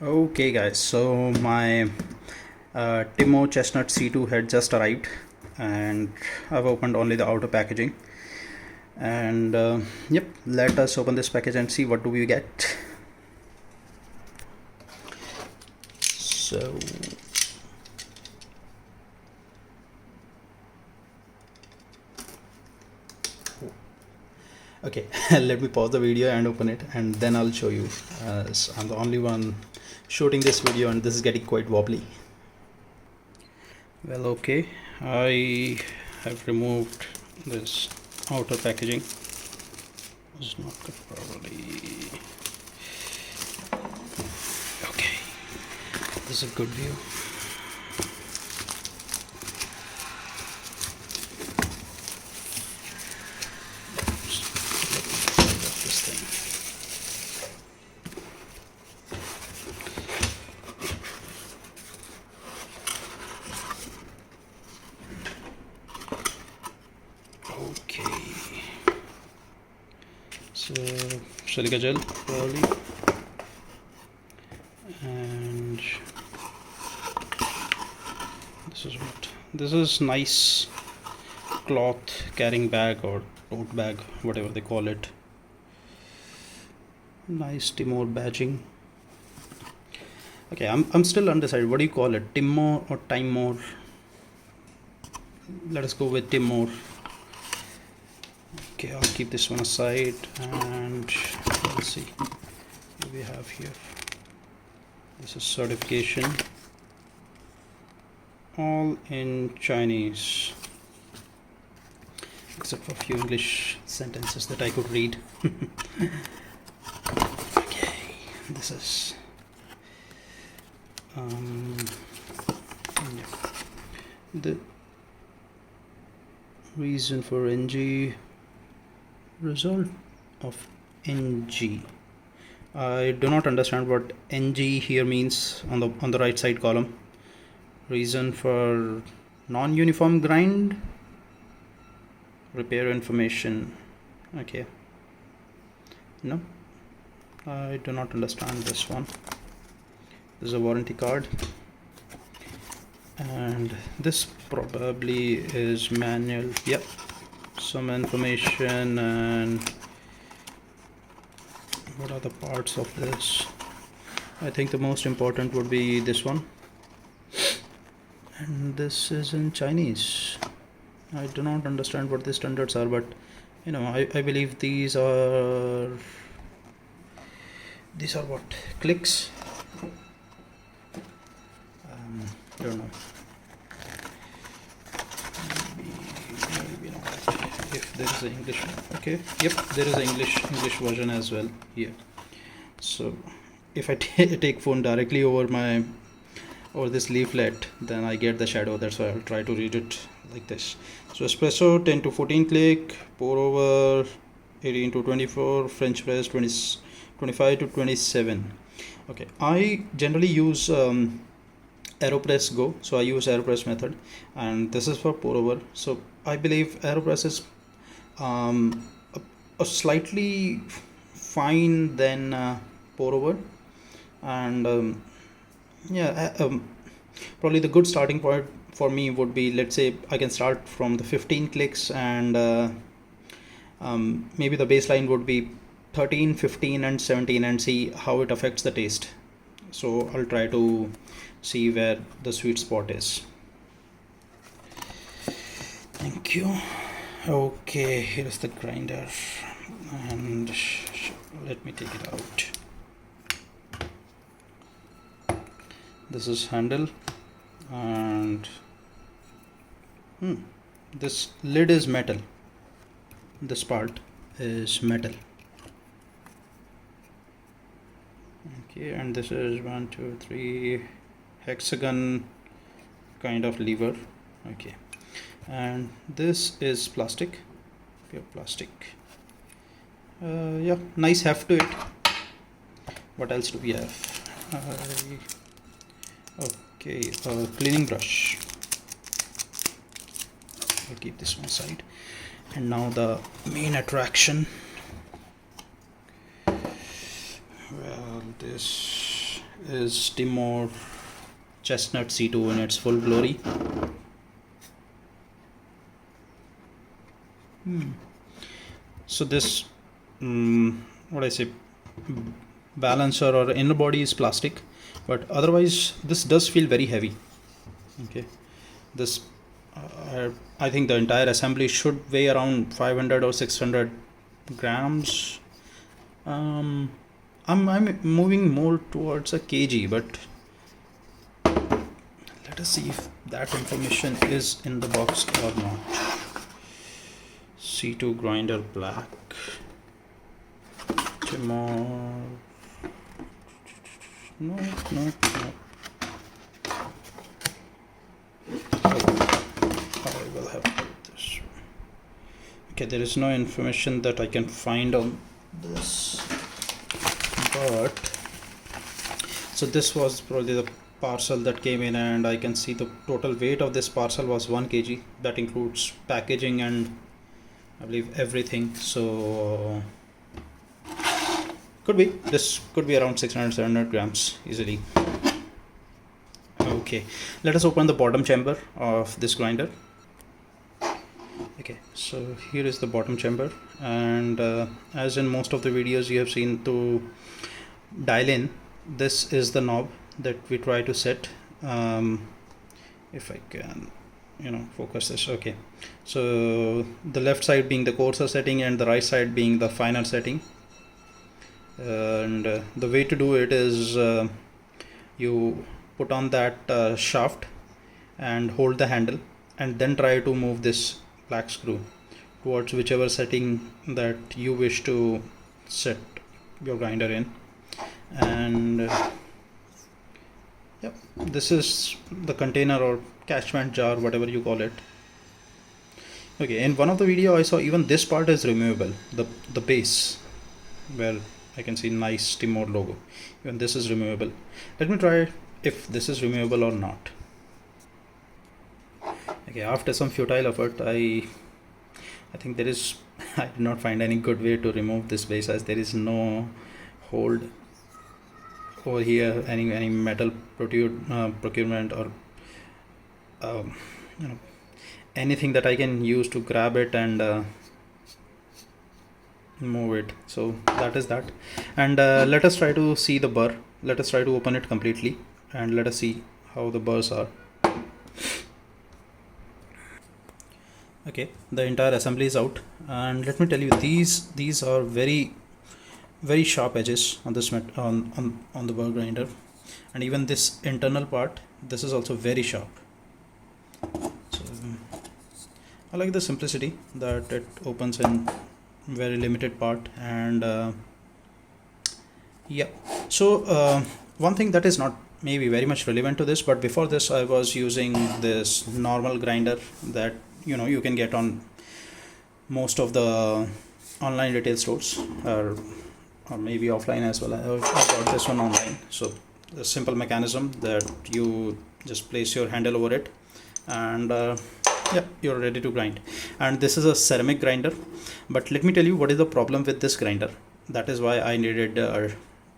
Okay guys, so my Timemore Chestnut C2 had just arrived and I've opened only the outer packaging, and yep, let us open this package and see what do we get. So okay, let me pause the video and open it and then I'll show you, as I'm the only one shooting this video and this is getting quite wobbly. Well, okay, I have removed this outer packaging. It's not good properly. Okay, this is a good view. This thing. Okay, so silica gel probably, and this is nice cloth carrying bag or tote bag, whatever they call it. Nice Timor badging. Okay, I'm still undecided. What do you call it? Timor or Timemore? Let us go with Timor. Okay, I'll keep this one aside and let's see what we have here. This is certification, all in Chinese except for a few English sentences that I could read. Okay, this is yeah. The reason for NG, result of NG. I do not understand what NG here means on the right side column. Reason for non-uniform grind, repair information. Okay, no, I do not understand this one. This is a warranty card, and this probably is manual. Yep, some information. And what are the parts of this? I think the most important would be this one, and this is in Chinese. I do not understand what the standards are, but you know, I believe these are what, clicks? I don't know. Maybe not. If there is an English one. Okay, yep, there is an English version as well here. So if I take phone directly over this leaflet, then I get the shadow. That's why I'll try to read it like this. So espresso 10 to 14 click, pour over 18 to 24, French press 25 to 27. Okay, I generally use AeroPress Go, so I use AeroPress method, and this is for pour over. So I believe AeroPress is a slightly fine than pour over, and probably the good starting point for me would be, let's say I can start from the 15 clicks, and maybe the baseline would be 13, 15 and 17, and see how it affects the taste. So I'll try to see where the sweet spot is. Thank you. Okay, here's the grinder, and let me take it out. This is handle, and this lid is metal. This part is metal. Okay, and this is 1, 2, 3 hexagon kind of lever. Okay, and this is plastic, pure plastic. Yeah, nice heft to it. What else do we have? Okay, cleaning brush. I'll keep this one aside. And now the main attraction. Well, this is Timemore Chestnut C2 in its full glory. So this what I say, balancer or inner body is plastic, but otherwise this does feel very heavy. Okay, this I think the entire assembly should weigh around 500 or 600 grams. I'm moving more towards a kg, but let us see if that information is in the box or not. C2 grinder black. Timemore. No. I will have this. Okay, there is no information that I can find on this, but so this was probably the parcel that came in, and I can see the total weight of this parcel was 1 kg. That includes packaging and I believe everything. So this could be around 600-700 grams easily. Okay, let us open the bottom chamber of this grinder. Okay, so here is the bottom chamber, and as in most of the videos you have seen, to dial in, this is the knob that we try to set. If I can focus this. Okay, so the left side being the coarser setting and the right side being the finer setting, and the way to do it is you put on that shaft and hold the handle, and then try to move this black screw towards whichever setting that you wish to set your grinder in. And yep, this is the container or catchment jar, whatever you call it. Okay, in one of the video I saw even this part is removable, the base where I can see nice Timemore logo, even this is removable. Let me try if this is removable or not. Okay, after some futile effort, I think there is I did not find any good way to remove this base, as there is no hold over here, any metal procurement or anything that I can use to grab it and move it. So that is that. And let us try to see the burr. Let us try to open it completely and let us see how the burrs are. Okay, the entire assembly is out, and let me tell you, these are very sharp edges on this on the burr grinder, and even this internal part, this is also very sharp. So I like the simplicity that it opens in very limited part. And yeah, so one thing that is not maybe very much relevant to this, but before this I was using this normal grinder that you can get on most of the online retail stores, or maybe offline as well. I got this one online. So the simple mechanism that you just place your handle over it, and yeah, you're ready to grind. And this is a ceramic grinder, but let me tell you what is the problem with this grinder. That is why I needed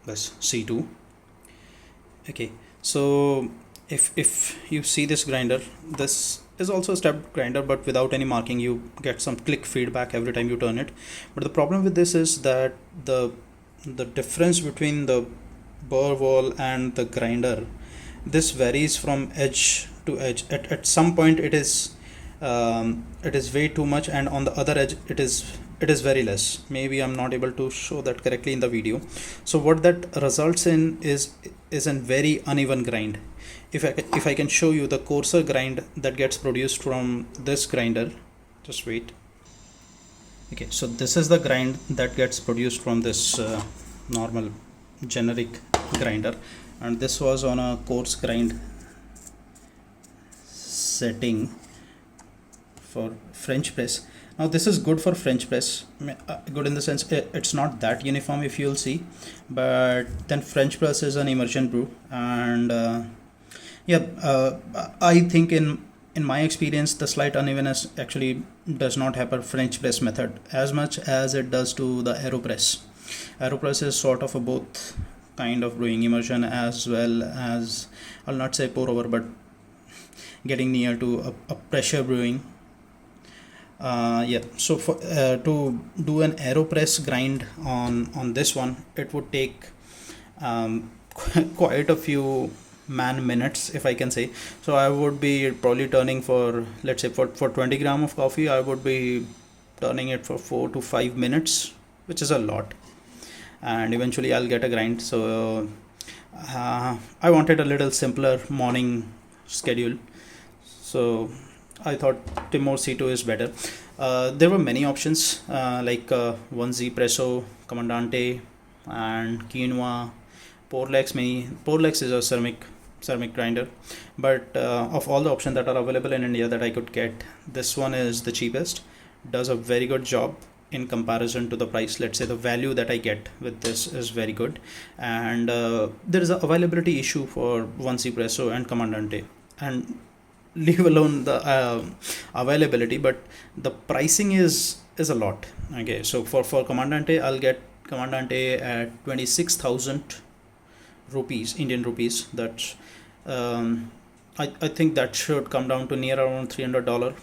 this C2. Okay, so if you see this grinder, this is also a stepped grinder, but without any marking. You get some click feedback every time you turn it. But the problem with this is that the difference between the burr wall and the grinder, this varies from edge to edge. At some point it is way too much, and on the other edge it is very less. Maybe I'm not able to show that correctly in the video. So what that results in is a very uneven grind. If I can show you the coarser grind that gets produced from this grinder, just wait. Okay, so this is the grind that gets produced from this normal generic grinder, and this was on a coarse grind setting for French press. Now this is good for French press, good in the sense it's not that uniform, if you'll see, but then French press is an immersion brew, and I think in my experience the slight unevenness actually does not happen French press method as much as it does to the AeroPress. AeroPress is sort of a both kind of brewing immersion, as well as, I'll not say pour over, but getting near to a pressure brewing. Yeah, so for to do an AeroPress grind on this one, it would take quite a few man minutes, if I can say. So I would be probably turning, for let's say for 20 gram of coffee, I would be turning it for 4 to 5 minutes, which is a lot, and eventually I'll get a grind. So I wanted a little simpler morning schedule, so I thought Timemore C2 is better. There were many options, like 1Z Presso, Comandante, and Quinoa, Porlex Mini. Porlex is a ceramic grinder, but of all the options that are available in India that I could get, this one is the cheapest. Does a very good job in comparison to the price. Let's say the value that I get with this is very good, and there is a availability issue for 1Z Presso and Comandante, and leave alone the availability, but the pricing is a lot. Okay, so for Comandante, I'll get Comandante at 26,000 rupees, Indian rupees. That's I think that should come down to near around $300,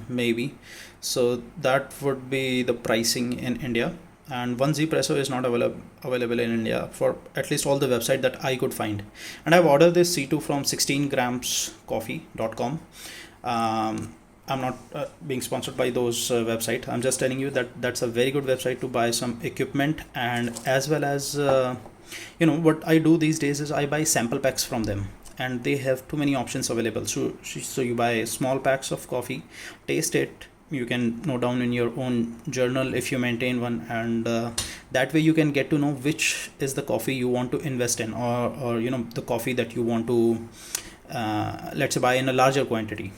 maybe. So that would be the pricing in India, and 1Z Presso is not available in India for at least all the website that I could find. And I've ordered this C2 from 16gramscoffee.com. I'm not being sponsored by those website. I'm just telling you that that's a very good website to buy some equipment, and as well as what I do these days is I buy sample packs from them, and they have too many options available. So you buy small packs of coffee, taste it. You can note down in your own journal if you maintain one, and that way you can get to know which is the coffee you want to invest in, or the coffee that you want to let's say buy in a larger quantity.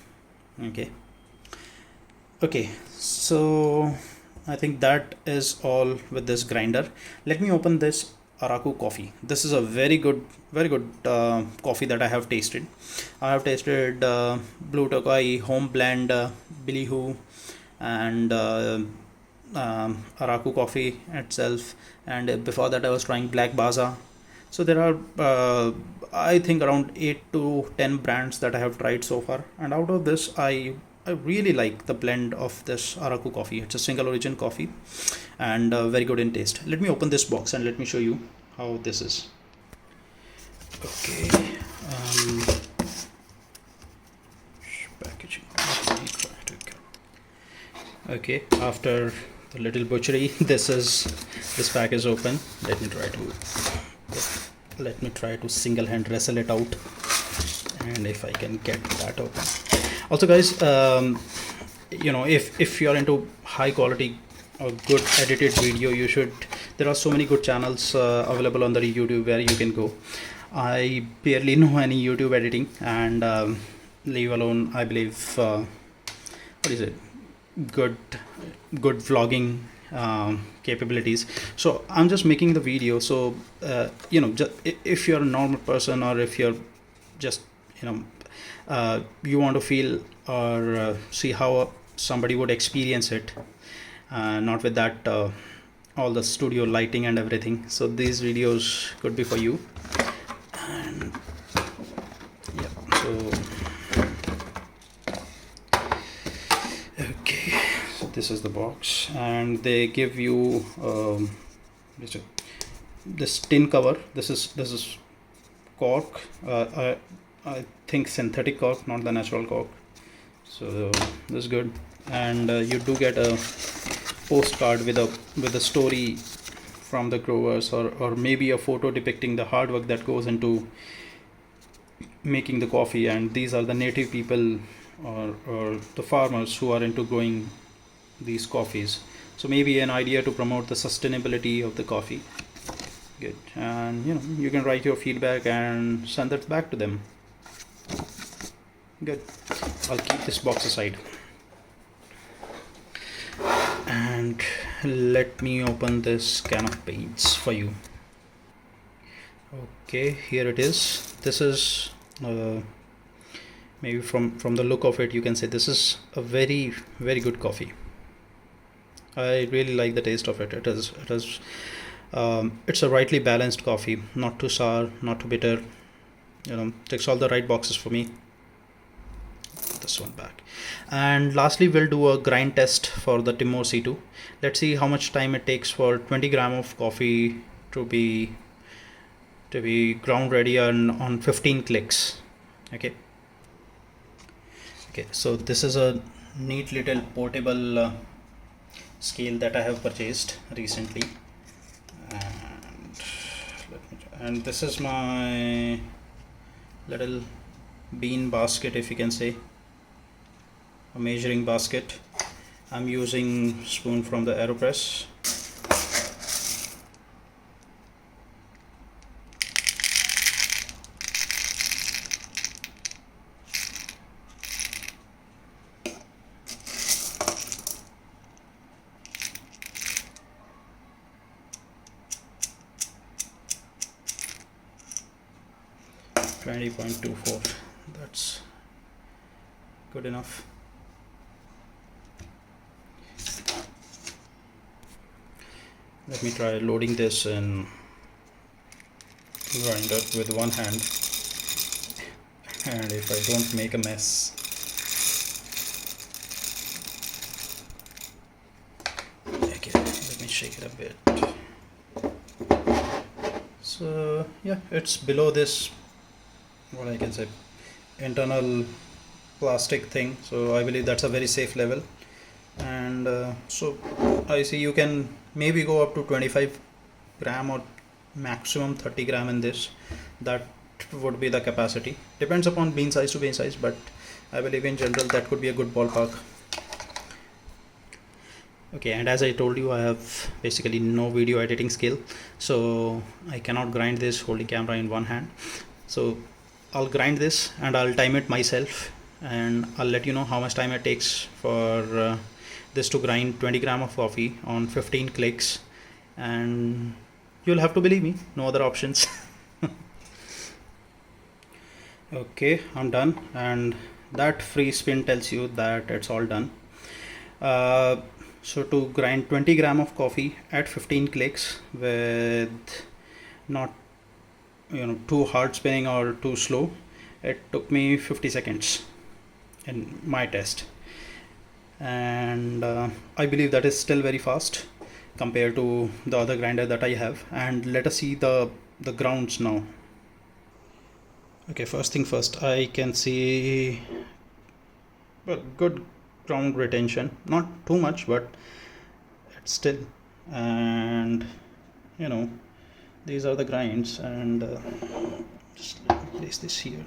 Okay, so I think that is all with this grinder. Let me open this Araku coffee. This is a very good coffee that I have tasted. I have tasted Blue Tokai, Home Blend, Bilihu, and Araku coffee itself, and before that I was trying Black Baza. So there are I think around 8 to 10 brands that I have tried so far, and out of this I really like the blend of this Araku coffee. It's a single origin coffee, and very good in taste. Let me open this box and let me show you how this is. Okay, packaging. Okay, after the little butchery, this pack is open. Let me try to single hand wrestle it out, and if I can get that open. Also guys, if you're into high quality or good edited video, there are so many good channels available on the YouTube where you can go. I barely know any YouTube editing, and leave alone, I believe, good vlogging capabilities. So I'm just making the video, so if you're a normal person, or if you're just you want to feel or see how somebody would experience it, not with that all the studio lighting and everything, so these videos could be for you. And yeah, so okay, so this is the box, and they give you this tin cover. This is cork, I think synthetic cork, not the natural cork. So this is good, and you do get a postcard with a story from the growers, or maybe a photo depicting the hard work that goes into making the coffee. And these are the native people, or the farmers who are into growing these coffees. So maybe an idea to promote the sustainability of the coffee. Good. And you can write your feedback and send that back to them. Good. I'll keep this box aside, and let me open this can of paints for you. Okay, here it is. This is maybe from the look of it, you can say this is a very, very good coffee. I really like the taste of it. It is It's a rightly balanced coffee, not too sour, not too bitter, ticks all the right boxes for me. Put this one back. And lastly, we'll do a grind test for the Timemore C2. Let's see how much time it takes for 20 gram of coffee to be ground ready on 15 clicks. Okay, so this is a neat little portable scale that I have purchased recently, and this is my little bean basket, if you can say, a measuring basket. I'm using spoon from the AeroPress. .24, that's good enough. Let me try loading this in grinder with one hand, and if I don't make a mess. Okay, let me shake it a bit. So yeah, it's below this, what I can say, internal plastic thing, so I believe that's a very safe level. And so I see you can maybe go up to 25 gram or maximum 30 gram in this. That would be the capacity, depends upon bean size to bean size, but I believe in general that could be a good ballpark. Okay, and as I told you, I have basically no video editing skill, so I cannot grind this holding camera in one hand. So I'll grind this and I'll time it myself, and I'll let you know how much time it takes for this to grind 20 gram of coffee on 15 clicks, and you'll have to believe me, no other options. Okay, I'm done, and that free spin tells you that it's all done. So to grind 20 gram of coffee at 15 clicks with not too hard spinning or too slow, it took me 50 seconds in my test, and I believe that is still very fast compared to the other grinder that I have. And let us see the grounds now. Okay, first thing first, I can see good ground retention, not too much, but it's still, and these are the grinds, and just let me place this here.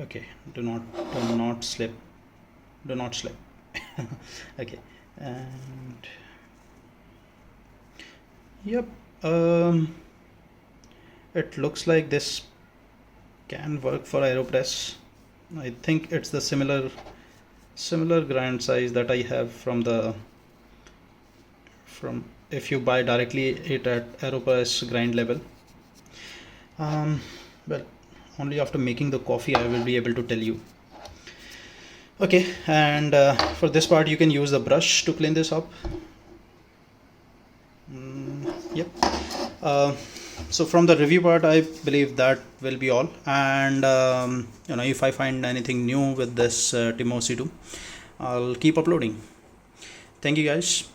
Okay, do not slip, do not slip. Okay, and yep, it looks like this can work for AeroPress. I think it's the similar grind size that I have from if you buy directly it at AeroPress grind level. Well, only after making the coffee I will be able to tell you. Okay, and for this part you can use the brush to clean this up. Yep. So from the review part, I believe that will be all, and if I find anything new with this Timemore C2, I'll keep uploading. Thank you guys.